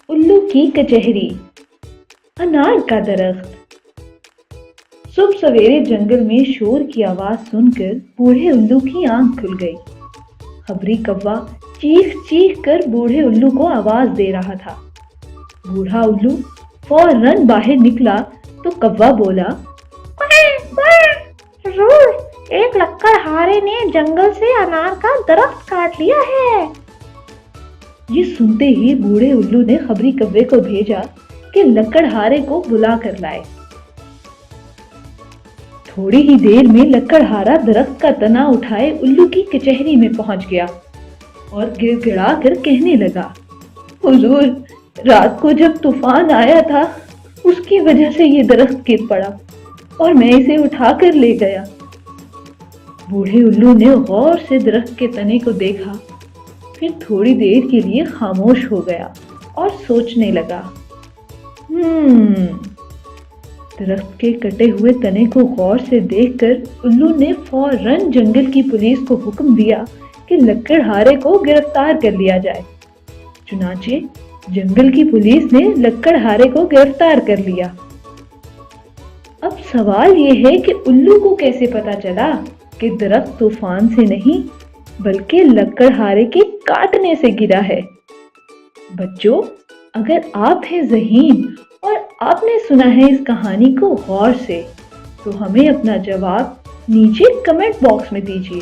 उल्लू की कचहरी। अनार का दरख्त। सुबह सवेरे जंगल में शोर की आवाज सुनकर बूढ़े उल्लू की आंख खुल गई। खबरी कौवा चीख चीख कर बूढ़े उल्लू को आवाज दे रहा था। बूढ़ा उल्लू फौरन बाहर निकला तो कौवा बोला, जरूर एक लकड़हारे ने जंगल से अनार का दरख्त काट लिया है। ये सुनते ही बूढ़े उल्लू ने खबरी कौवे को भेजा कि लकड़हारे को बुला कर लाए। थोड़ी ही देर में लकड़हारा दरख्त का तना उठाए उल्लू की कचहरी में पहुंच गया और गिड़गिड़ा कर कहने लगा, हुजूर, रात को जब तूफान आया था उसकी वजह से ये दरख्त गिर पड़ा और मैं इसे उठा कर ले गया। बूढ़े उल्लू ने गौर से दरख्त के तने को देखा, फिर थोड़ी देर के लिए खामोश हो गया और सोचने लगा। दरख्त के कटे हुए तने को गौर से देखकर उल्लू ने फौरन जंगल की पुलिस को हुक्म दिया कि लकड़हारे को गिरफ्तार कर लिया जाए। चुनांचे जंगल की पुलिस ने लकड़हारे को गिरफ्तार कर लिया। अब सवाल ये है कि उल्लू को कैसे पता चला कि दरख्त तूफान से नहीं बल्कि लकड़हारे के काटने से गिरा है। बच्चों, अगर आप हैं ज़हीन और आपने सुना है इस कहानी को गौर से, तो हमें अपना जवाब नीचे कमेंट बॉक्स में दीजिए।